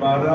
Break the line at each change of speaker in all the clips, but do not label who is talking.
12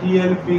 TLP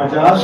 50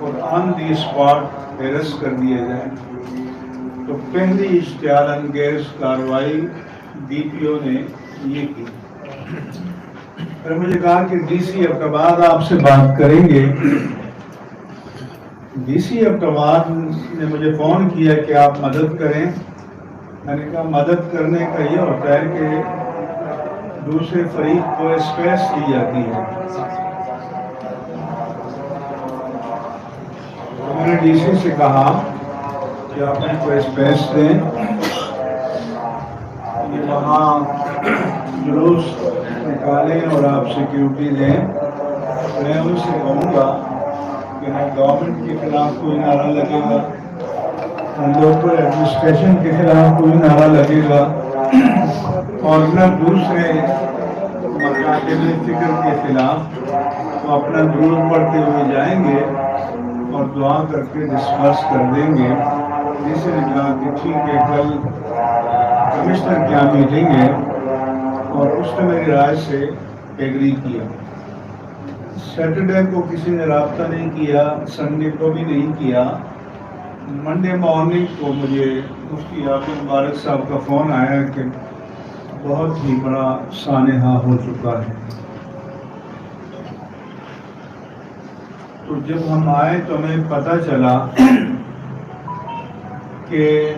اور آن دی spot arrest کر دیے جائیں. تو پہلی اشتعال انگیز کارروائی ڈی پی او نے یہ کی. پھر مجھے کہا کہ ڈی سی ابٹاباد آپ سے بات کریں گے. ڈی سی ابٹاباد نے مجھے فون کیا کہ آپ مدد کریں. میں نے کہا مدد کرنے کا یہ ہوتا ہے کہ دوسرے فریق کو اسپیس دی جاتی ہے. تو میں نے ڈی سی سے کہا کہ آپ ان کو اسپیس دیں, یہ وہاں جلوس نکالیں اور آپ سیکیورٹی دیں. میں ان سے کہوں گا کہ نہ گورنمنٹ کے خلاف کوئی نعرہ لگے گا, نہ لوکل ایڈمنسٹریشن کے خلاف کوئی نعرہ لگے گا, اور نہ دوسرے مکاتب فکر کے خلاف. وہ اپنا درود پڑھتے ہوئے جائیں گے اور دعا کر کے ڈسکس کر دیں گے. جس نے کہا کہ ٹھیک ہے, کل کمشنر کی میٹنگ ہے, اور اس نے میری رائے سے ایگری کیا. سیٹرڈے کو کسی نے رابطہ نہیں کیا, سنڈے کو بھی نہیں کیا. منڈے مارننگ کو مجھے مفتی عبد مبارک صاحب کا فون آیا کہ بہت ہی بڑا سانحہ ہو چکا ہے. تو جب ہم آئے تو ہمیں پتہ چلا کہ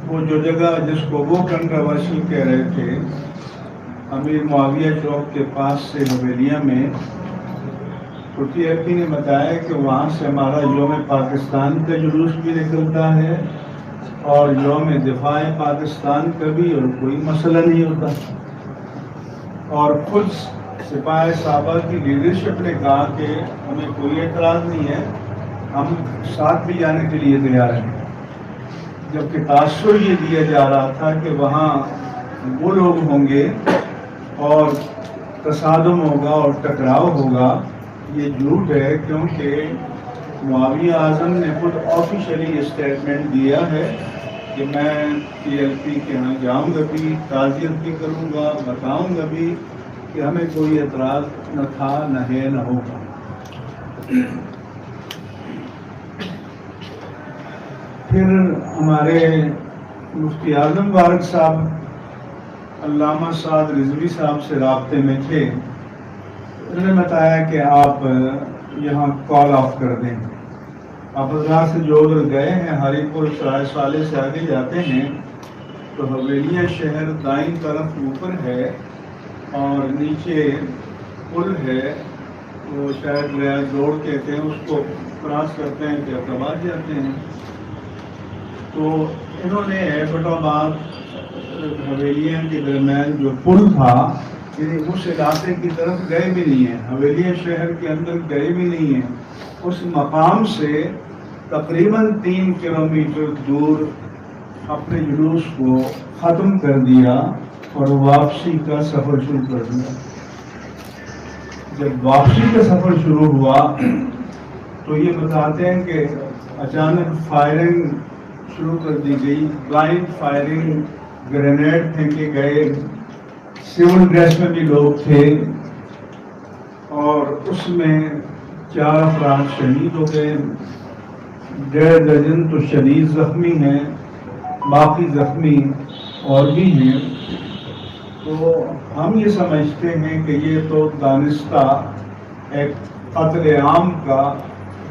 وہ جو جگہ جس کو وہ کنٹروورشل کہہ رہے تھے, امیر معاویہ چوک کے پاس سے حویلیہ میں, تو ٹی ایف پی نے بتایا کہ وہاں سے ہمارا یوم پاکستان کا جلوس بھی نکلتا ہے اور یوم دفاع پاکستان کا بھی, اور کوئی مسئلہ نہیں ہوتا. اور خود سپاہ صحابہ کی لیڈرشپ نے کہا کہ ہمیں کوئی اعتراض نہیں ہے, ہم ساتھ بھی جانے کے لیے تیار ہیں. جبکہ تاثر یہ دیا جا رہا تھا کہ وہاں وہ لوگ ہوں گے اور تصادم ہوگا اور ٹکراؤ ہوگا. یہ جھوٹ ہے, کیونکہ معاویہ اعظم نے خود آفیشلی اسٹیٹمنٹ دیا ہے کہ میں پی ایل پی کے یہاں جاؤں گا بھی, تعزیت بھی کروں گا, بتاؤں گا بھی کہ ہمیں کوئی اعتراض نہ تھا, نہ ہے, نہ ہوگا. پھر ہمارے مفتی اعظم مبارک صاحب علامہ سعد رضوی صاحب سے رابطے میں تھے. انہوں نے بتایا کہ آپ یہاں کال آف کر دیں. آپ بازار سے جو ادھر گئے ہیں, ہری پور سرائے سالے سے آگے جاتے ہیں تو حویلیہ شہر دائیں طرف اوپر ہے, اور نیچے پل ہے, وہ شاید ریاض روڈ کہتے ہیں, اس کو کراس کرتے ہیں کہ ابٹاباد جاتے ہیں. تو انہوں نے ایبٹ-آباد حویلیہ کے درمیان جو پل تھا, یعنی اس علاقے کی طرف گئے بھی نہیں ہیں, حویلیہ شہر کے اندر گئے بھی نہیں ہیں. اس مقام سے تقریباً 3 کلومیٹر دور اپنے جلوس کو ختم کر دیا اور واپسی کا سفر شروع کر دیا. جب واپسی کا سفر شروع ہوا تو یہ بتاتے ہیں کہ اچانک فائرنگ شروع کر دی گئی, بلائنڈ فائرنگ, گرینیڈ پھینکے گئے. سول ڈریس میں بھی لوگ تھے, اور اس میں 4 افراد شہید ہو گئے, 1.5 درجن تو شدید زخمی ہیں, باقی زخمی اور بھی ہیں. تو ہم یہ سمجھتے ہیں کہ یہ تو دانستہ ایک قتل عام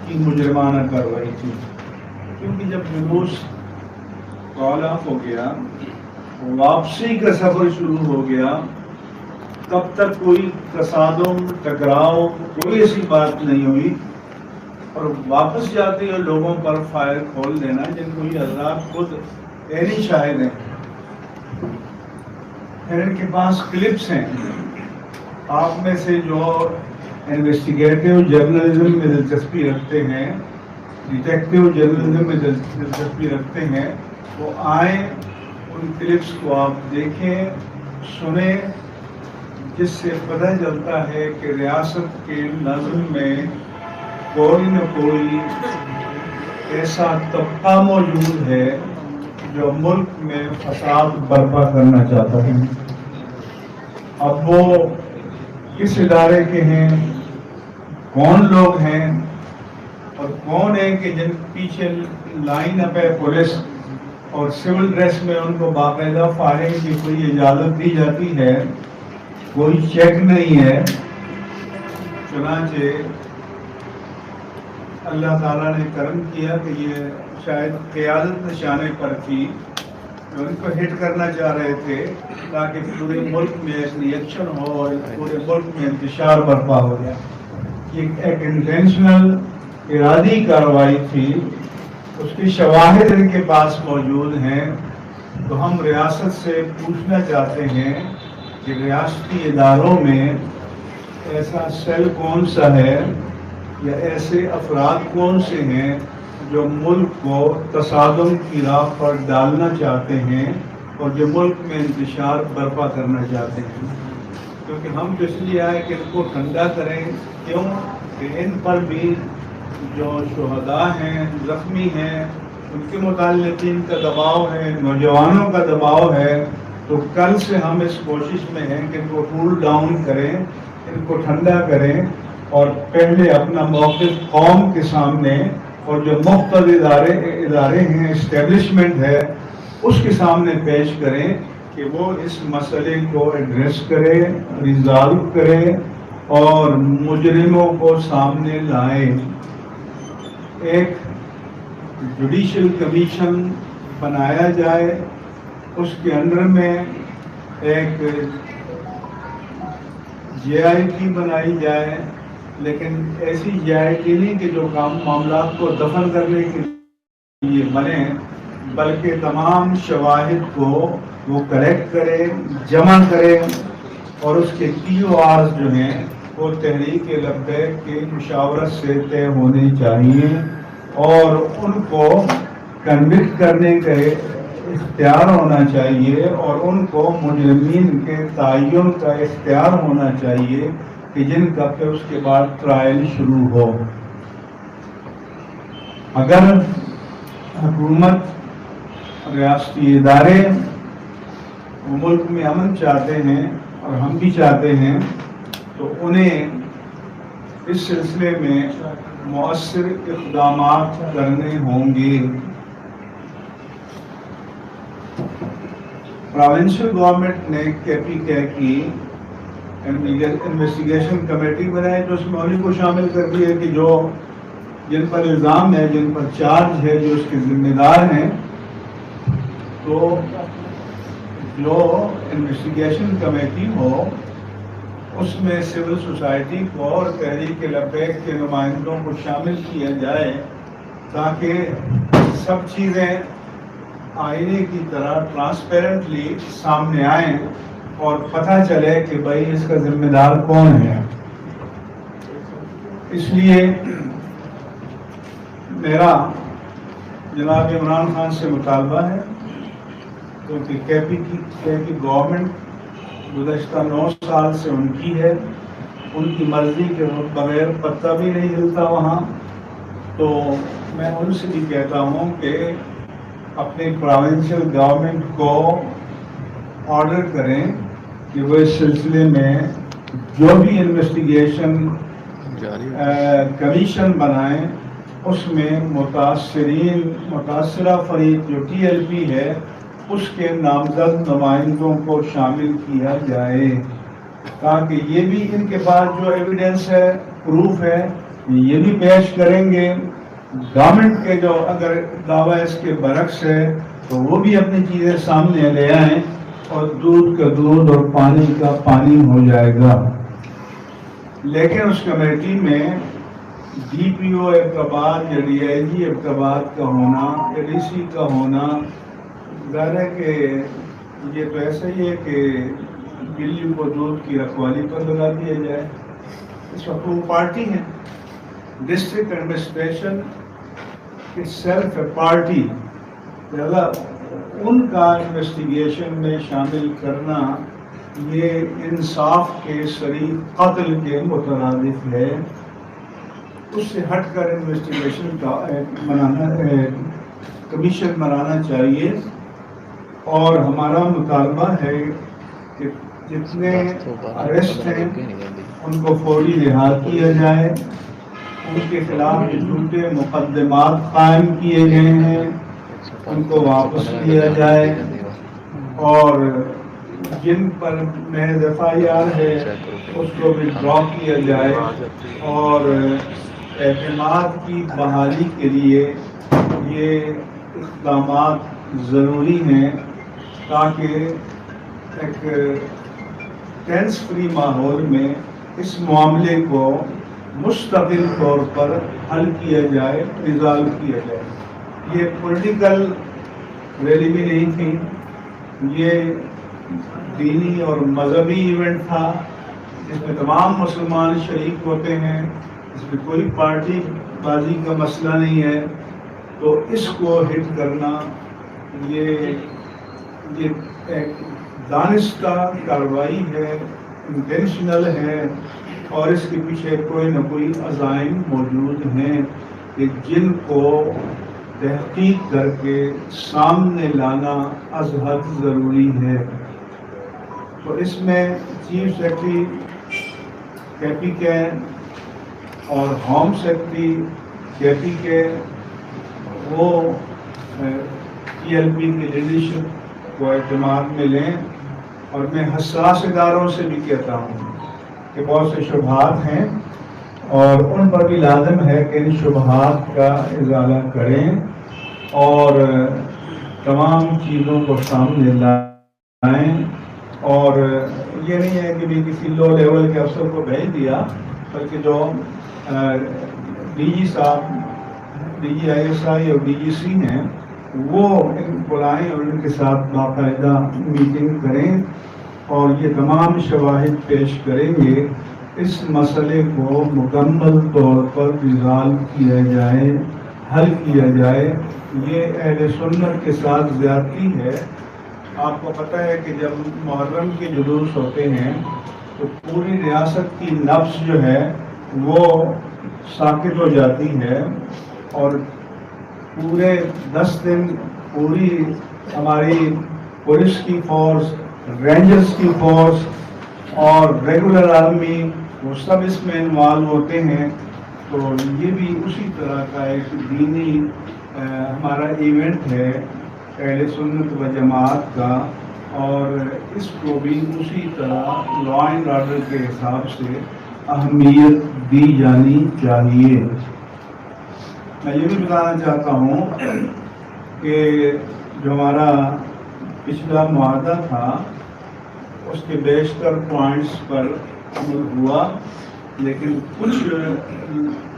کی مجرمانہ کارروائی تھی, کیونکہ جب جلوس کال آف ہو گیا, واپسی کا سفر شروع ہو گیا, تب تک کوئی تصادم, ٹکراؤ, کوئی ایسی بات نہیں ہوئی. اور واپس جاتے ہوئے لوگوں پر فائر کھول دینا, جن کو یہ حضرات خود عینی شاہد ہیں. پھر ان کے پاس کلپس ہیں. آپ میں سے جو انویسٹیگیٹو جرنلزم میں دلچسپی رکھتے ہیں, ڈیٹیکٹیو جرنلزم میں دلچسپی رکھتے ہیں, وہ آئیں, ان کلپس کو آپ دیکھیں, سنیں, جس سے پتہ چلتا ہے کہ ریاست کے نظم میں کوئی نہ کوئی ایسا طبقہ موجود ہے جو ملک میں فساد برپا کرنا چاہتا ہے. اب وہ کس ادارے کے ہیں, کون لوگ ہیں اور کون ہے کہ جن پیچھے لائن اپ ہے پولیس اور سول ڈریس میں ان کو باقاعدہ فائرنگ کی کوئی اجازت دی جاتی ہے، کوئی چیک نہیں ہے۔ چنانچہ اللہ تعالیٰ نے کرم کیا کہ یہ شاید قیادت نشانے پر تھی، ان کو ہٹ کرنا چاہ رہے تھے تاکہ پورے ملک میں ایک ریئیکشن ہو اور پورے ملک میں انتشار برپا ہو جائے۔ یہ ایک انٹینشنل ارادی کارروائی تھی، اس کی شواہد ان کے پاس موجود ہیں۔ تو ہم ریاست سے پوچھنا چاہتے ہیں کہ ریاستی اداروں میں ایسا سیل کون سا ہے یا ایسے افراد کون سے ہیں جو ملک کو تصادم کی راہ پر ڈالنا چاہتے ہیں اور جو ملک میں انتشار برپا کرنا چاہتے ہیں۔ کیونکہ ہم تو اس لیے آئے کہ ان کو ٹھنڈا کریں، کیوں کہ ان پر بھی جو شہداء ہیں، زخمی ہیں، ان کے متعلقین کا دباؤ ہے، نوجوانوں کا دباؤ ہے۔ تو کل سے ہم اس کوشش میں ہیں کہ ان کو کول ڈاؤن کریں، ان کو ٹھنڈا کریں اور پہلے اپنا موقف قوم کے سامنے اور جو مختلف ادارے ہیں، اسٹیبلشمنٹ ہے، اس کے سامنے پیش کریں کہ وہ اس مسئلے کو ایڈریس کرے، ریزالو کرے اور مجرموں کو سامنے لائے۔ ایک جوڈیشل کمیشن بنایا جائے، اس کے انڈر میں ایک جے آئی ٹی بنائی جائے، لیکن ایسی جے آئی ٹی نہیں کہ جو معاملات کو دفن کرنے کے لیے بنے، بلکہ تمام شواہد کو وہ کلیکٹ کرے، جمع کرے اور اس کے ٹی او آرز جو ہیں وہ تحریک لبیک کی مشاورت سے طے ہونے چاہیے اور ان کو کنوکٹ کرنے کا اختیار ہونا چاہیے اور ان کو مجرمین کے تعین کا اختیار ہونا چاہیے کہ جن کا پھر اس کے بعد ٹرائل شروع ہو۔ اگر حکومت، ریاستی ادارے ملک میں امن چاہتے ہیں اور ہم بھی چاہتے ہیں تو انہیں اس سلسلے میں مؤثر اقدامات کرنے ہوں گے۔ پروونشل گورنمنٹ نے KPK کی انویسٹیگیشن کمیٹی بنائی جو اس میں انہیں کو شامل کر دیا کہ جو جن پر الزام ہے، جن پر چارج ہے، جو اس کے ذمہ دار ہیں۔ تو جو انویسٹیگیشن کمیٹی ہو اس میں سول سوسائٹی کو اور تحریک لبیک کے نمائندوں کو شامل کیا جائے تاکہ سب چیزیں آئینے کی طرح ٹرانسپیرنٹلی سامنے آئیں اور پتہ چلے کہ بھائی اس کا ذمہ دار کون ہے۔ اس لیے میرا جناب عمران خان سے مطالبہ ہے کیونکہ KP گورنمنٹ گزشتہ 9 سال سے ان کی ہے، ان کی مرضی کے بغیر پتہ بھی نہیں ہلتا وہاں، تو میں ان سے بھی کہتا ہوں کہ اپنی پروونشل گورنمنٹ کو آرڈر کریں کہ وہ اس سلسلے میں جو بھی انویسٹیگیشن کمیشن بنائیں اس میں متاثرہ فریق جو TLP ہے اس کے نامزد نمائندوں کو شامل کیا جائے تاکہ یہ بھی ان کے پاس جو ایویڈنس ہے، پروف ہے، یہ بھی پیش کریں گے۔ گورنمنٹ کے جو اگر دعویٰ اس کے برعکس ہے تو وہ بھی اپنی چیزیں سامنے لے آئیں اور دودھ کا دودھ اور پانی کا پانی ہو جائے گا۔ لیکن اس کمیٹی میں DPO ابتباد یا DIG ابتباد کا ہونا یا DC کا ہونا ظاہر ہے کہ یہ تو ایسا ہی ہے کہ بلی کو دودھ کی رکھوالی پر لگا دیا جائے۔ اس وقت وہ پارٹی ہے، ڈسٹرکٹ ایڈمنسٹریشن کی سیلف اے پارٹی، لہذا ان کا انویسٹیگیشن میں شامل کرنا یہ انصاف کے صریح قتل کے مترادف ہے۔ اس سے ہٹ کر انویسٹیگیشن کا کمیشن بنانا چاہیے اور ہمارا مطالبہ ہے کہ جتنے اریسٹ ہیں ان کو فوری رہا کیا جائے، ان کے خلاف جھوٹے مقدمات قائم کیے گئے ہیں ان کو واپس لیا جائے، اور جن پر محض FIR ہے اس کو بھی ڈراپ کیا جائے، اور اعتماد کی بحالی کے لیے یہ اقدامات ضروری ہیں تاکہ ایک ٹینس فری ماحول میں اس معاملے کو مستقل طور پر حل کیا جائے، ریزالو کیا جائے۔ یہ پولیٹیکل ریلی بھی نہیں تھی، یہ دینی اور مذہبی ایونٹ تھا جس میں تمام مسلمان شریک ہوتے ہیں، اس میں کوئی پارٹی بازی کا مسئلہ نہیں ہے، تو اس کو ہٹ کرنا یہ ایک دانستہ کارروائی ہے، انٹینشنل ہے، اور اس کے پیچھے کوئی نہ کوئی عزائم موجود ہیں کہ جن کو تحقیق کر کے سامنے لانا از حد ضروری ہے۔ تو اس میں چیف سیکرٹری KPK اور ہوم سیکرٹری KPK وہ TLP کی لیڈرشپ کو اعتماد میں لیں، اور میں حساس اداروں سے بھی کہتا ہوں کہ بہت سے شبہات ہیں اور ان پر بھی لازم ہے کہ ان شبہات کا ازالہ کریں اور تمام چیزوں کو سامنے لائیں، اور یہ نہیں ہے کہ بھی کسی لو لیول کے افسر کو بھیج دیا، بلکہ جو DG صاحب، DG ISI اور DGC ہیں وہ ان بلائیں اور ان کے ساتھ باقاعدہ میٹنگ کریں اور یہ تمام شواہد پیش کریں گے، اس مسئلے کو مکمل طور پر ریزالو کیا جائے، حل کیا جائے۔ یہ اہل سنت کے ساتھ زیادتی ہے۔ آپ کو پتہ ہے کہ جب محرم کے جلوس ہوتے ہیں تو پوری ریاست کی نفس جو ہے وہ ساکت ہو جاتی ہے، اور پورے 10 دن پوری ہماری پولیس کی فورس، رینجرز کی فورس اور ریگولر آرمی وہ سب اس میں انوالو ہوتے ہیں۔ تو یہ بھی اسی طرح کا ایک دینی ہمارا ایونٹ ہے اہل سنت و جماعت کا، اور اس کو بھی اسی طرح لا اینڈ آرڈر کے حساب سے اہمیت دی جانی چاہیے۔ میں یہ بھی بتانا چاہتا ہوں کہ جو ہمارا پچھلا معاہدہ تھا اس کے بیشتر پوائنٹس پر عمل ہوا، لیکن کچھ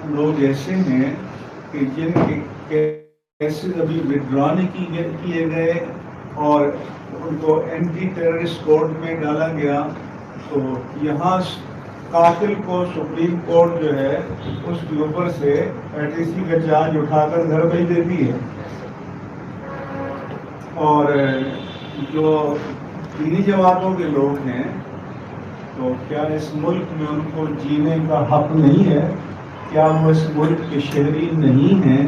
لوگ ایسے ہیں کہ جن کے کیسز ابھی وڈرا نہیں کیے گئے اور ان کو اینٹی ٹیررسٹ کورٹ میں ڈالا گیا، تو یہاں قاتل کو سپریم کورٹ جو ہے اس کے اوپر سے ITC کا چارج اٹھا کر گھر بھیج دیتی ہے، اور جو دینی جماعتوں کے لوگ ہیں تو کیا اس ملک میں ان کو جینے کا حق نہیں ہے؟ کیا وہ اس ملک کے شہری نہیں ہیں؟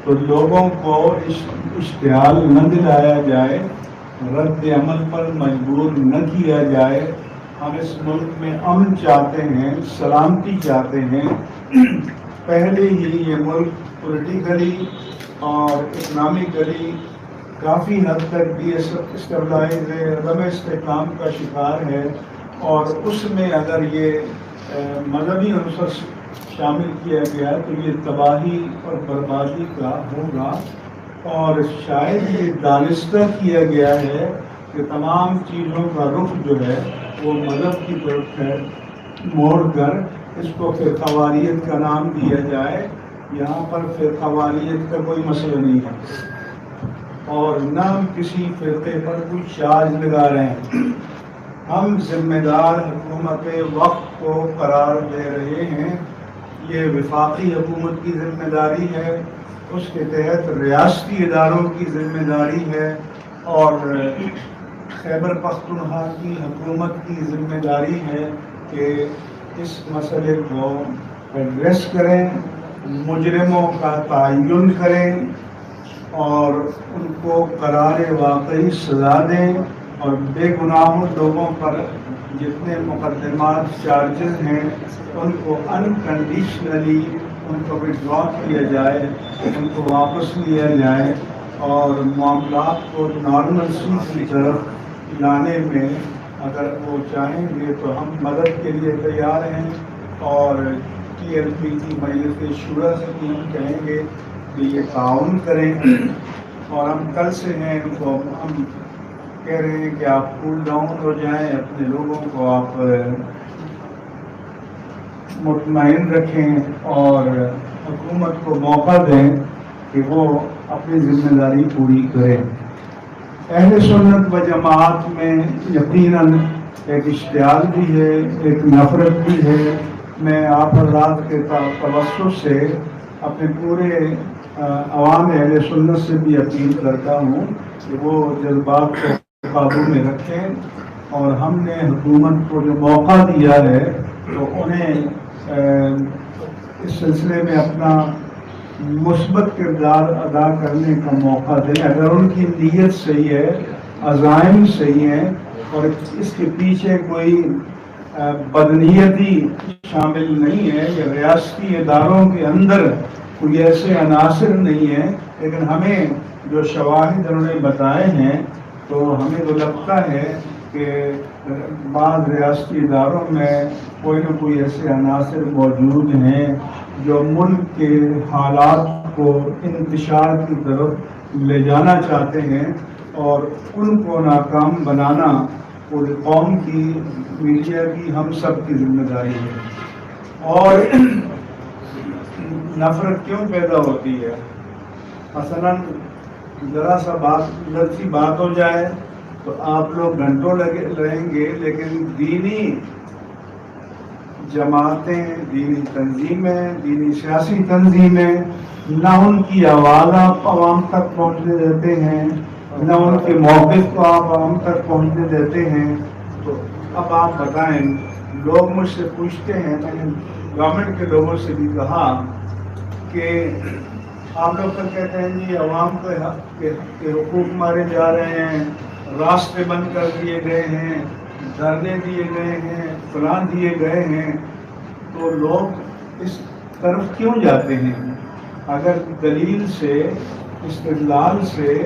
تو لوگوں کو اشتعال نہ دلایا جائے، رد عمل پر مجبور نہ کیا جائے۔ ہم اس ملک میں امن چاہتے ہیں، سلامتی چاہتے ہیں۔ پہلے ہی یہ ملک پولیٹیکلی اور اکنامکلی کافی حد تک ڈی اسٹیبلائز ہے، عدم استحکام کا شکار ہے، اور اس میں اگر یہ مذہبی عنصر شامل کیا گیا تو یہ تباہی اور بربادی کا ہوگا، اور شاید یہ دانستہ کیا گیا ہے کہ تمام چیزوں کا رخ جو ہے وہ مذہب کی طرف ہے، موڑ کر اس کو فرقواریت کا نام دیا جائے۔ یہاں پر فرقواریت کا کوئی مسئلہ نہیں ہے، اور نہ ہم کسی فرقے پر کوئی چارج لگا رہے ہیں۔ ہم ذمہ دار حکومت وقت کو قرار دے رہے ہیں۔ یہ وفاقی حکومت کی ذمہ داری ہے، اس کے تحت ریاستی اداروں کی ذمہ داری ہے، اور خیبر پختونخوا کی حکومت کی ذمہ داری ہے کہ اس مسئلے کو ایڈریس کریں، مجرموں کا تعین کریں اور ان کو قرار واقعی سزا دیں، اور بے گناہوں لوگوں پر جتنے مقدمات چارجز ہیں ان کو انکنڈیشنلی ان کو وڈرا کیا جائے، ان کو واپس لیا جائے اور معاملات کو نارملسی کی طرف لانے میں اگر وہ چاہیں گے تو ہم مدد کے لیے تیار ہیں. اور ٹی ایل پی کی مجلس شورا سے بھی ہم کہیں گے کہ یہ تعاون کریں. اور ہم کل سے ہیں ان کو ہم کہہ رہے ہیں کہ آپ کول ڈاؤن ہو جائیں، اپنے لوگوں کو آپ مطمئن رکھیں اور حکومت کو موقع دیں کہ وہ اپنی ذمہ داری پوری کرے. اہل سنت و جماعت میں یقیناً ایک اشتعال بھی ہے، ایک نفرت بھی ہے. میں آپ حضرات کے توسط سے اپنے پورے عوام اہل سنت سے بھی اپیل کرتا ہوں کہ وہ جذبات کو قابو میں رکھیں. اور ہم نے حکومت کو جو موقع دیا ہے تو انہیں اس سلسلے میں اپنا مثبت کردار ادا کرنے کا موقع دیں. اگر ان کی نیت صحیح ہے، عزائم صحیح ہیں اور اس کے پیچھے کوئی بدنیتی شامل نہیں ہے یا ریاستی اداروں کے اندر کوئی ایسے عناصر نہیں ہیں، لیکن ہمیں جو شواہد انہوں نے بتائے ہیں تو ہمیں تو لگتا ہے کہ بعض ریاستی اداروں میں کوئی نہ کوئی ایسے عناصر موجود ہیں جو ملک کے حالات کو انتشار کی طرف لے جانا چاہتے ہیں اور ان کو ناکام بنانا پوری قوم کی، میڈیا کی، ہم سب کی ذمہ داری ہے. اور نفرت کیوں پیدا ہوتی ہے؟ مثلاً ذرا سی بات ہو جائے تو آپ لوگ گھنٹوں رہیں گے، لیکن دینی جماعتیں، دینی تنظیمیں، دینی سیاسی تنظیمیں نہ ان کی آواز آپ عوام تک پہنچنے دیتے ہیں، نہ ان کے موقف کو آپ عوام تک پہنچنے دیتے ہیں. تو اب آپ بتائیں، لوگ مجھ سے پوچھتے ہیں، میں نے گورنمنٹ کے لوگوں سے بھی کہا کہ آپ لوگ تو کہتے ہیں جی عوام کے حقوق مارے جا رہے ہیں، راستے بند کر دیے گئے ہیں، دھرنے دیے گئے ہیں، فلاں دیے گئے ہیں، تو لوگ اس طرف کیوں جاتے ہیں؟ اگر دلیل سے، استدلال سے،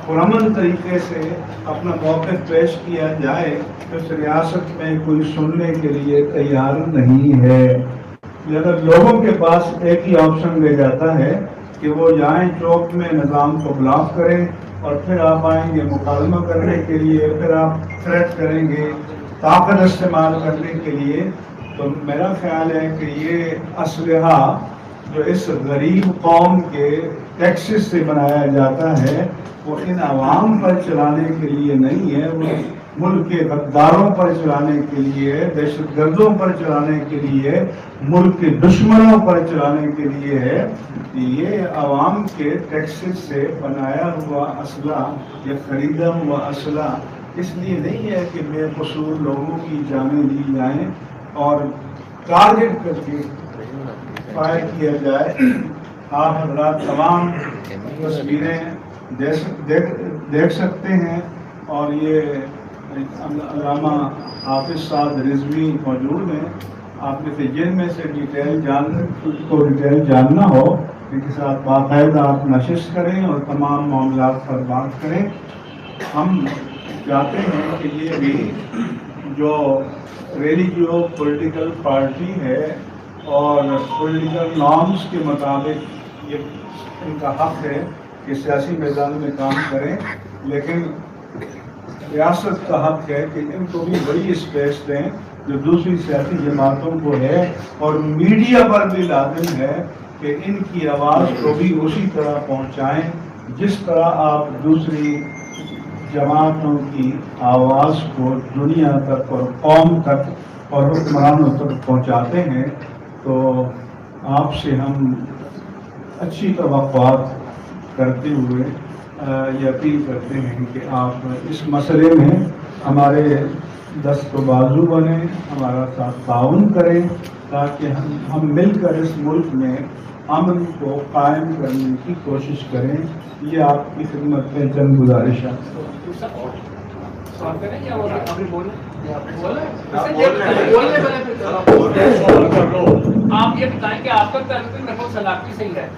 پرامن طریقے سے اپنا موقف پیش کیا جائے تو اس ریاست میں کوئی سننے کے لیے تیار نہیں ہے. لہذا لوگوں کے پاس ایک ہی آپشن لے جاتا ہے کہ وہ جائیں چوک میں نظام کو بلاک کریں اور پھر آپ آئیں گے مکالمہ کرنے کے لیے، پھر آپ تھریٹ کریں گے طاقت استعمال کرنے کے لیے. تو میرا خیال ہے کہ یہ اسلحہ جو اس غریب قوم کے ٹیکسز سے بنایا جاتا ہے وہ ان عوام پر چلانے کے لیے نہیں ہے، وہ ملک کے غداروں پر چلانے کے لیے، دہشت گردوں پر چلانے کے لیے، ملک کے دشمنوں پر چلانے کے لیے ہے. یہ عوام کے ٹیکسز سے بنایا ہوا اسلحہ یا خریدا ہوا اسلحہ اس لیے نہیں ہے کہ بے قصور لوگوں کی جانیں لی جائیں اور ٹارگٹ کر کے فائر کیا جائے. آپ حضرات تمام تصویریں دیکھ سکتے ہیں اور یہ علامہ حافظ صاحب رضوی موجود ہیں. آپ میں سے جن میں سے ڈیٹیل جاننا ہو ان کے ساتھ باقاعدہ آپ نشست کریں اور تمام معاملات پر بات کریں. ہم چاہتے ہیں کہ یہ بھی جو ریلیجیو پولیٹیکل پارٹی ہے اور پولیٹیکل نارمز کے مطابق یہ ان کا حق ہے کہ سیاسی میدان میں کام کریں، لیکن ریاست کا حق ہے کہ ان کو بھی بڑی اسپیس دیں جو دوسری سیاسی جماعتوں کو ہے، اور میڈیا پر بھی لازم ہے کہ ان کی آواز کو بھی اسی طرح پہنچائیں جس طرح آپ دوسری جماعتوں کی آواز کو دنیا تک اور قوم تک اور حکمرانوں تک پہنچاتے ہیں. تو آپ سے ہم اچھی توقعات کرتے ہوئے یہ اپیل کرتے ہیں کہ آپ اس مسئلے میں ہمارے دست و بازو بنیں، ہمارا ساتھ تعاون کریں تاکہ ہم مل کر اس ملک میں امن کو قائم کرنے کی کوشش کریں. یہ آپ کی خدمت میں چند گزارشات.
آپ یہ بتائیں کہ آپ کا تعلق محفوظ علاقے سے ہی ہے،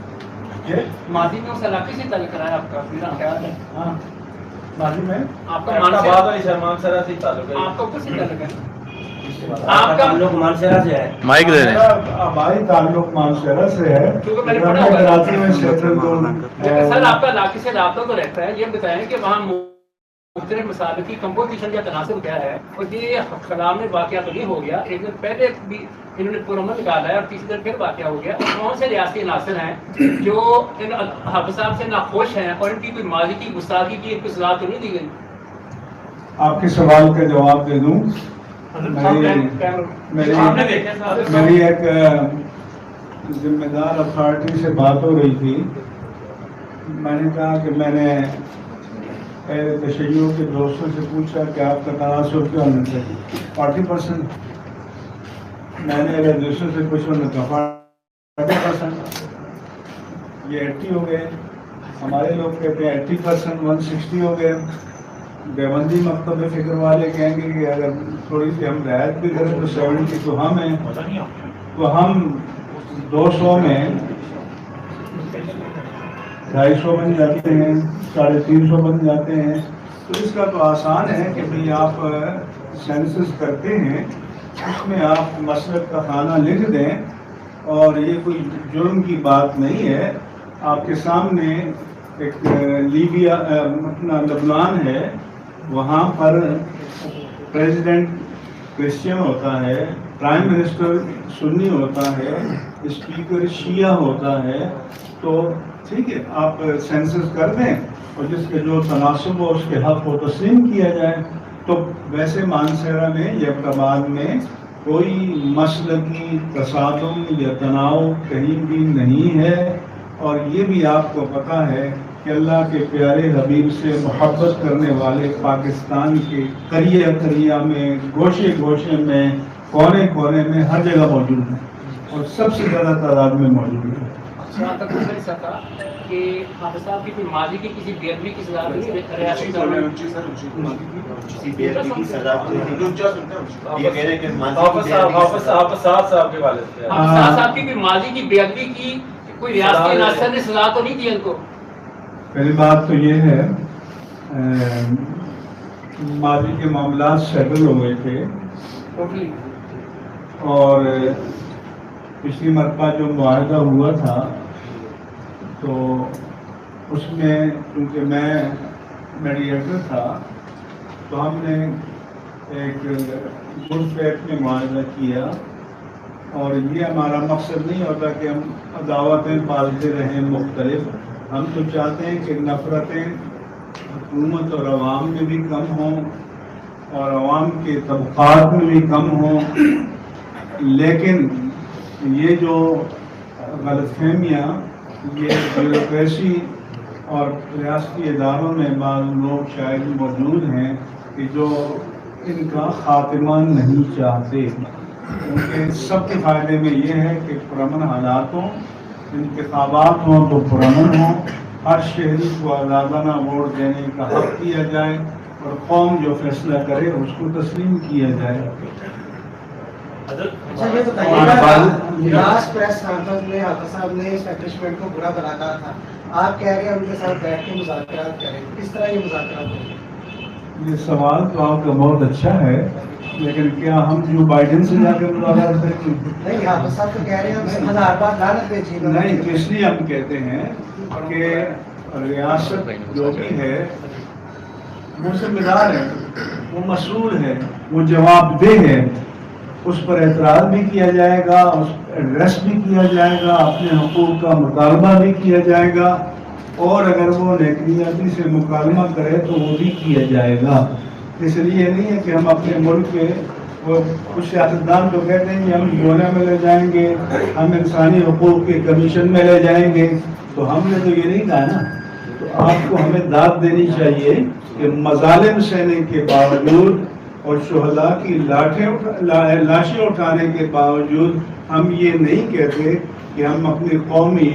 ماضی میں اس علاقے سے تعلق رہا ہے آپ کا؟ میرا خیال ہے
ماضی میں
آپ کا مانسرا سے تعلق ہے، آپ کا کس سے تعلق ہے؟ آپ کا تعلق مانسرا سے ہے،
مائک دے رہے ہیں، ہماری تعلق مانسرا سے ہے
کیونکہ میں نے پڑھا ہوا
کراچی میں سیٹل
سر آپ کا علاقے سے رابطہ تو رہتا ہے، یہ بتائیں کہ وہاں مختلف مسائل کی کمپوزیشن یا تناسب کیا ہے؟ اور یہ خلا میں واقعہ تو نہیں ہو گیا، ایک دن پہلے بھی انہوں نے پرامن نکالا ہے اور تیسری دن پھر واقعہ ہو گیا، اور کون سے ریاستی عناصر ہیں جو ان حافظ صاحب سے ناخوش ہیں اور ان کی کوئی ماضی کی گستاخی کی ایک اصلاح تو نہیں دی گئی؟
آپ کے سوال کا جواب دے دوں. میری ایک ذمہ دار اتھارٹی سے بات ہو رہی تھی، میں نے کہا کہ میں نے تشیع کے دوستوں سے پوچھا کہ آپ کا تناسب کیا ہونا چاہیے، 40%. میں نے اگر دوستوں سے پوچھا نے کہا 40%، یہ 80 ہو گئے. ہمارے لوگ کہتے ہیں 80%، 160 ہو گئے. دیوبندی مکتب فکر والے کہیں گے کہ اگر تھوڑی سی ہم رعایت بھی کریں تو 70 تو ہم ہیں، تو ہم 200 میں 250 بن جاتے ہیں، 350 بن جاتے ہیں. تو اس کا تو آسان ہے کہ بھئی آپ سینسس کرتے ہیں، اس میں آپ مسلک کا خانہ لکھ دیں، اور یہ کوئی جرم کی بات نہیں ہے. آپ کے سامنے ایک لیبیا اپنا لبنان ہے، وہاں پر پریزیڈنٹ کرسچن ہوتا ہے، پرائم منسٹر سنی ہوتا ہے، اسپیکر شیعہ ہوتا ہے. تو ٹھیک ہے، آپ سینسس کر دیں اور جس کے جو تناسب ہو اس کے حق کو تسلیم کیا جائے. تو ویسے مانسہرہ میں یا ابتباد میں کوئی مسلکی تصادم یا تناؤ کہیں بھی نہیں ہے. اور یہ بھی آپ کو پتہ ہے کہ اللہ کے پیارے حبیب سے محبت کرنے والے پاکستان کے قریہ قریہ میں، گوشے گوشے میں، کونے کونے میں ہر جگہ موجود ہیں، اور سب سے زیادہ تعداد میں موجود ہیں.
کہ حافظ صاحب کی کوئی ماضی کی کسی بے ادبی کی سزا نہیں ریاستی
صاحب کی کوئی ماضی کی بے ادبی کی کوئی ریاستی عناصر نے سزا تو نہیں دی ان کو؟
پہلی بات تو یہ ہے ماضی کے معاملات سیٹل ہوئے تھے، اور پچھلی مرتبہ جو معاہدہ ہوا تھا تو اس میں کیونکہ میں میڈیٹر تھا تو ہم نے ایک گڈ فیتھ میں معاہدہ کیا. اور یہ ہمارا مقصد نہیں ہوتا کہ ہم عداوتیں پالتے رہیں مختلف. ہم تو چاہتے ہیں کہ نفرتیں حکومت اور عوام میں بھی کم ہوں اور عوام کے طبقات میں بھی کم ہوں. لیکن یہ جو غلط فہمیاں یہ بیوروکریسی اور ریاستی اداروں میں بعض لوگ شاید موجود ہیں کہ جو ان کا خاتمہ نہیں چاہتے. ان کے سب کے فائدے میں یہ ہے کہ پرامن حالات ہوں، انتخابات ہوں تو پرامن ہوں، ہر شہری کو آزادانہ ووٹ دینے کا حق دیا جائے اور قوم جو فیصلہ کرے اس کو تسلیم کیا جائے.
اچھا یہ بتائیے لاسٹ پریس کانفرنس میں حافظ صاحب نے اسٹیبلشمنٹ کو برا بنا کہا تھا، آپ کہہ رہے ہیں ان کے ساتھ بیٹھ کے مذاکرات کریں، کس طرح یہ مذاکرات ہوں؟
یہ سوال تو آپ کا بہت اچھا ہے، لیکن کیا ہم جو بائیڈن سے جا کے مذاکرات کریں گے؟
نہیں، حافظ صاحب تو کہہ رہے ہیں 1000 بار لعنت بھیجیے.
نہیں، اس لیے ہم کہتے ہیں کہ ریاست جو بھی ہے وہ ذمہ دار ہے، وہ مسئول ہے، وہ جواب دہ ہے. اس پر اعتراض بھی کیا جائے گا، اس ایڈریس بھی کیا جائے گا، اپنے حقوق کا مطالبہ بھی کیا جائے گا، اور اگر وہ نیکنیاتی سے مکالمہ کرے تو وہ بھی کیا جائے گا. اس لیے نہیں ہے کہ ہم اپنے ملک کے وہ کچھ سیاستدان تو کہتے ہیں کہ ہم یونا میں لے جائیں گے، ہم انسانی حقوق کے کمیشن میں لے جائیں گے. تو ہم نے تو یہ نہیں کہا نا. تو آپ کو ہمیں داد دینی چاہیے کہ مظالم سہنے کے باوجود اور شہداء کی لاشیں اٹھانے کے باوجود ہم یہ نہیں کہتے کہ ہم اپنی قومی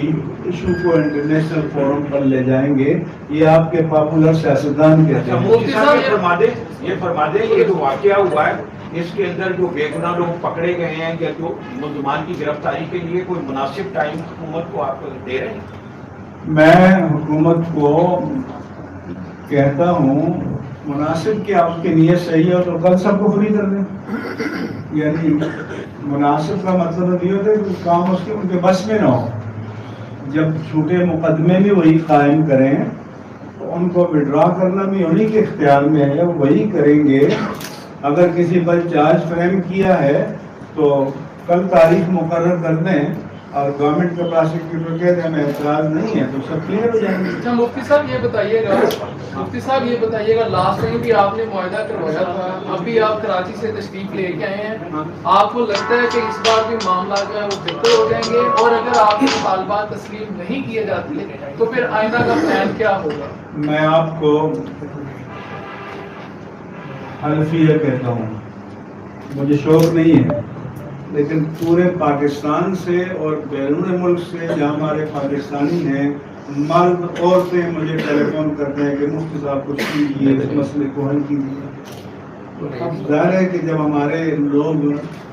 ایشو کو انٹرنیشنل فورم پر لے جائیں گے. یہ آپ کے پاپولر سیاستدان کہتے ہیں.
مفتی صاحب یہ فرما دیں یہ جو واقعہ ہوا ہے اس کے اندر جو بے گناہ لوگ پکڑے گئے ہیں یا جو ملزمان کی گرفتاری کے لیے کوئی مناسب ٹائم حکومت کو آپ دے رہے ہیں؟
میں حکومت کو کہتا ہوں مناسب کہ آپ کی نیت صحیح ہو تو کل سب کو فری کر دیں. یعنی مناسب کا مطلب یہ ہوتا ہے کہ کام اس کے ان کے بس میں نہ ہو. جب چھوٹے مقدمے بھی وہی قائم کریں تو ان کو وڈرا کرنا بھی انہیں کے اختیار میں ہے, وہی کریں گے. اگر کسی پر چارج فریم کیا ہے تو کل تاریخ مقرر کر دیں اور گورنمنٹ کا پراسیکیوٹر کہہ دیں ہمیں اعتراض نہیں ہے تو سب کلیئر ہو جائیں گے.
اچھا مفتی صاحب یہ بتائیے گا لاسٹ ٹائم بھی آپ نے معاہدہ کروایا تھا, ابھی آپ کراچی سے تشریف لے کے آئے ہیں, آپ کو لگتا ہے کہ اس بار بھی معاملہ جو ہے وہ بہتر ہو جائیں گے؟ اور اگر آپ کے مطالبات تسلیم نہیں کیے جاتے تو پھر آئندہ کا پلان کیا ہوگا؟
میں آپ کو حلفیہ کہتا ہوں, مجھے شوق نہیں ہے, لیکن پورے پاکستان سے اور بیرون ملک سے جہاں ہمارے پاکستانی ہیں مرد عورتیں مجھے ٹیلی فون کرتے ہیں کہ مفتی صاحب کچھ کیجیے اس مسئلے کو حل کیجیے. اب ظاہر ہے کہ جب ہمارے لوگ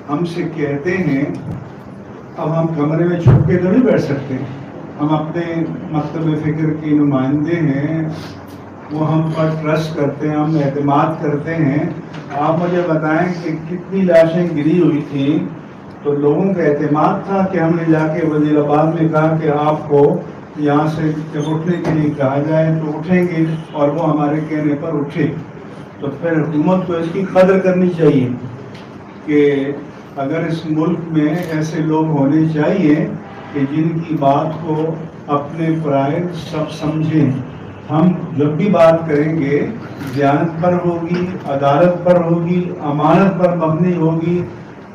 ہم سے کہتے ہیں اب ہم کمرے میں چھپ کے تو نہیں بیٹھ سکتے. ہم اپنے مکتب فکر کی نمائندے ہیں, وہ ہم پر ٹرسٹ کرتے ہیں, ہم اعتماد کرتے ہیں. آپ مجھے بتائیں کہ کتنی لاشیں گری ہوئی تھیں تو لوگوں کا اعتماد تھا کہ ہم نے جا کے وزیر آباد میں کہا کہ آپ کو یہاں سے جب اٹھنے کے لیے کہا جائے تو اٹھیں گے, اور وہ ہمارے کہنے پر اٹھے. تو پھر حکومت کو اس کی قدر کرنی چاہیے کہ اگر اس ملک میں ایسے لوگ ہونے چاہیے کہ جن کی بات کو اپنے فرائض سب سمجھیں. ہم جب بھی بات کریں گے دیانت پر ہوگی, عدالت پر ہوگی, امانت پر مبنی ہوگی,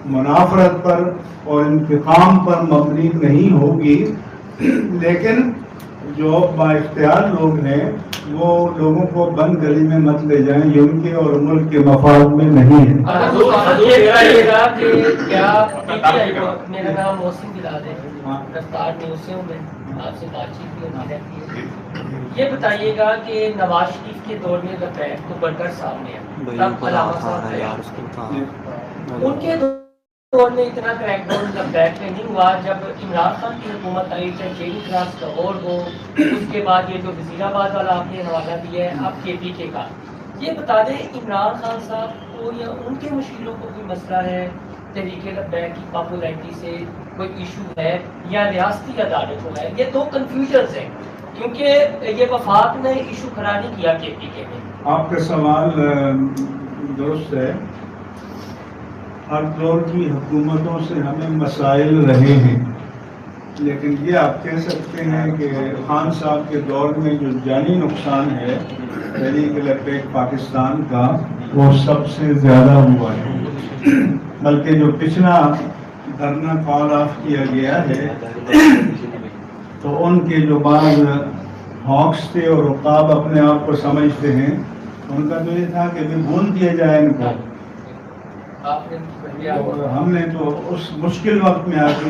منافرت پر اور انتقام پر مبنی نہیں ہوگی. لیکن جو با اختیار لوگ ہیں وہ لوگوں کو بند گلی میں مت لے جائیں, یہ ان کے اور ملک کے مفاد میں نہیں ہے.
میرا نام محسن بلال ہے, رفتار نیوزوں میں آپ سے بات چیت بھی ہوتی رہتی ہے. یہ بتائیے گا کہ نواز شریف کے دور میں لبیک تو بڑھکر سامنے ہے, تب علامہ صاحب ان کے دور میں اتنا کریک ڈاؤن لبیک میں نہیں ہوا. جب عمران خان کی حکومت آئی چاہے چیری کلاس لاہور ہو, اس کے بعد یہ جو وزیر آباد والا آپ نے حوالہ دیا ہے اب کے پی کے کا, یہ بتا دیں عمران خان صاحب کو یا ان کے مشکلوں کو کوئی مسئلہ ہے, تحریک لبیک کی پاپولیرٹی سے کوئی ایشو ہے یا ریاستی عدالت کو ہے؟ یہ دو کنفیوژنز ہیں کیونکہ یہ وفاق نے ایشو کھڑا نہیں کیا کے پی کے میں.
آپ کا سوال درست ہے. ہر دور کی حکومتوں سے ہمیں مسائل رہے ہیں, لیکن یہ آپ کہہ سکتے ہیں کہ خان صاحب کے دور میں جو جانی نقصان ہے تحریک لبیک پاکستان کا وہ سب سے زیادہ ہوا ہے. بلکہ جو پچھلا دھرنا کال آف کیا گیا ہے تو ان کے جو بعض ہاکس تھے اور رقاب اپنے آپ کو سمجھتے ہیں, ان کا تو یہ تھا کہ بھون دیا جائے ان کو. ہم نے تو اس مشکل وقت میں آ کے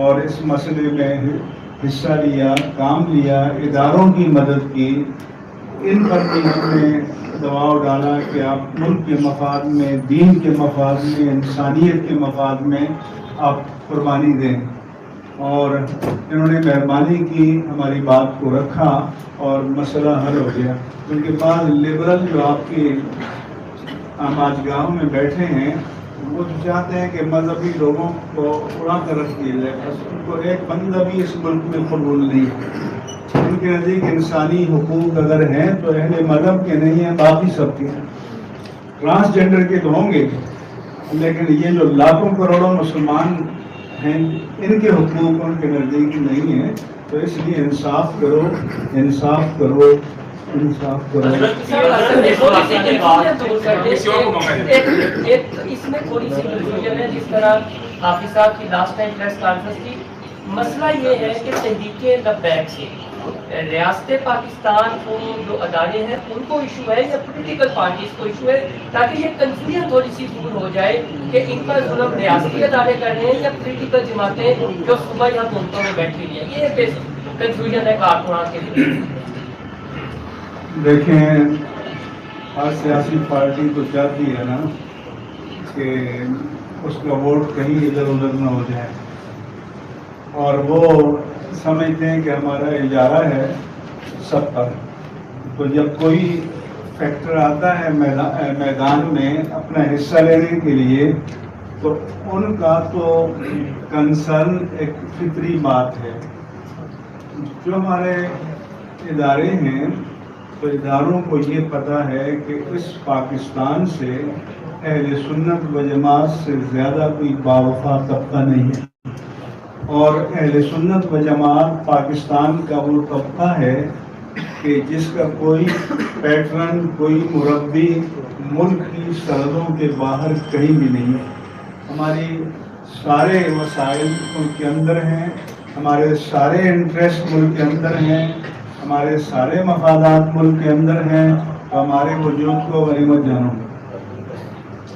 اور اس مسئلے میں حصہ لیا, کام لیا, اداروں کی مدد کی, ان پر بھی ہم نے دباؤ ڈالا کہ آپ ملک کے مفاد میں, دین کے مفاد میں, انسانیت کے مفاد میں آپ قربانی دیں. اور انہوں نے مہربانی کی, ہماری بات کو رکھا اور مسئلہ حل ہو گیا. ان کے بعد لبرل جو آپ کی آج گاؤں میں بیٹھے ہیں وہ چاہتے ہیں کہ مذہبی لوگوں کو اڑا کر رکھ دیا جائے, بس ان کو ایک بندہ بھی اس ملک میں قبول نہیں. ان کے نزدیک انسانی حقوق اگر ہیں تو اہل مذہب کے نہیں ہیں, باقی سب کے ہیں. ٹرانسجینڈر کے تو ہوں گے, لیکن یہ جو لاکھوں کروڑوں مسلمان ہیں ان کے حقوق ان کے نزدیک نہیں ہیں. تو اس لیے انصاف کرو, انصاف کرو, انصاف کرو.
اس میں تھوڑی سی کنفیوژن ہے, جس طرح حافظ صاحب کی لاسٹ ٹائم پریس کانفرنس کی, مسئلہ یہ ہے کہ تحریک لبیک سے ریاست پاکستان کو جو ادارے ہیں ان کو ایشو ہے یا پولیٹیکل پارٹیز کو ایشو ہے، تاکہ یہ کنفیوژن تھوڑی سی دور ہو جائے کہ ان کا ظلم ریاستی ادارے کر رہے ہیں یا پولیٹیکل جماعتیں جو صبح یہاں حکومتوں میں بیٹھی ہوئی ہیں. یہ بیسک کنفیوژن ہے کارکنان کے لیے.
دیکھیں، ہر سیاسی پارٹی تو چاہتی ہے نا کہ اس کا ووٹ کہیں ادھر ادھر نہ ہو جائے، اور وہ سمجھتے ہیں کہ ہمارا اجارہ ہے سب پر. تو جب کوئی فیکٹر آتا ہے میدان میں اپنا حصہ لینے کے لیے، تو ان کا تو کنسرن ایک فطری بات ہے. جو ہمارے ادارے ہیں تو اداروں کو یہ پتہ ہے کہ اس پاکستان سے اہل سنت و جماعت سے زیادہ کوئی باوفا طبقہ نہیں ہے، اور اہل سنت و جماعت پاکستان کا وہ طبقہ ہے کہ جس کا کوئی پیٹرن، کوئی مربی ملک کی سرحدوں کے باہر کہیں بھی نہیں ہے. ہماری سارے وسائل ملک کے اندر ہیں، ہمارے سارے انٹرسٹ ملک کے اندر ہیں، ہمارے سارے مفادات ملک کے اندر ہیں. تو ہمارے وجود کو غنیمت جانو.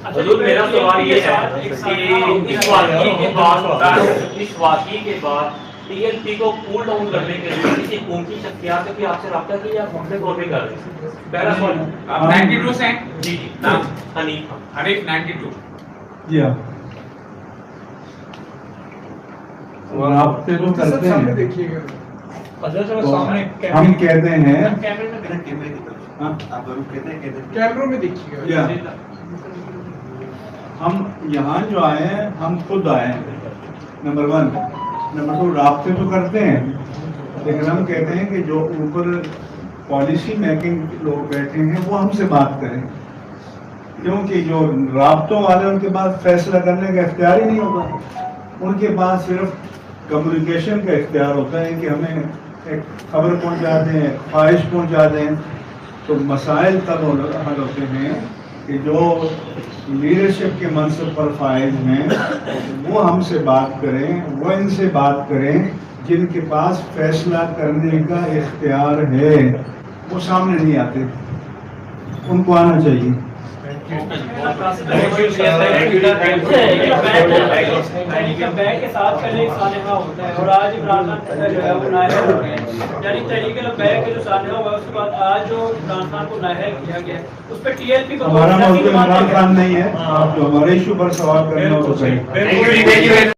حضور میرا سوال یہ ہے کہ اس واقعے کے بعد ٹی ایل پی کو کول ڈاؤن کرنے کے لیے کسی حکومتی شخصیات نے بھی آپ سے رابطہ کیا یا فون پہ کال بھی کر رہے ہیں؟ پہلا سوال.
آپ 92 سے ہیں؟
جی جی نام حنیف
92.
جی ہاں، رابطے تو کرتے ہیں. ہم کہتے ہیں
کیمروں میں دیکھیے گا.
ہم یہاں جو آئے ہیں ہم خود آئے ہیں، نمبر 1. نمبر 2، رابطے تو کرتے ہیں، لیکن ہم کہتے ہیں کہ جو اوپر پالیسی میکنگ لوگ بیٹھے ہیں وہ ہم سے بات کریں، کیونکہ جو رابطوں والے ان کے پاس فیصلہ کرنے کا اختیار ہی نہیں ہوتا. ان کے پاس صرف کمیونیکیشن کا اختیار ہوتا ہے کہ ہمیں ایک خبر پہنچا دیں، ایک خواہش پہنچا دیں. تو مسائل تب حل ہوتے ہیں کہ جو لیڈرشپ کے منصب پر فائز ہیں وہ ہم سے بات کریں، وہ ان سے بات کریں جن کے پاس فیصلہ کرنے کا اختیار ہے. وہ سامنے نہیں آتے، ان کو آنا چاہیے.
بینک کے ساتھ پہلے ایک سانحہ ہوتا ہے اور آج عمران خان جو ہے وہ نائب ہو گئے ہیں، یعنی تحریک لبیک کے جو سانحہ ہوا اس کے بعد آج جو عمران خان کو نائب کیا گیا اس پہ ٹی ایل پی کو
ہمارا موضوع عمران خان نہیں ہے. آپ جو ہمارے ایشو پر سوال کرنا ہو تو صحیح.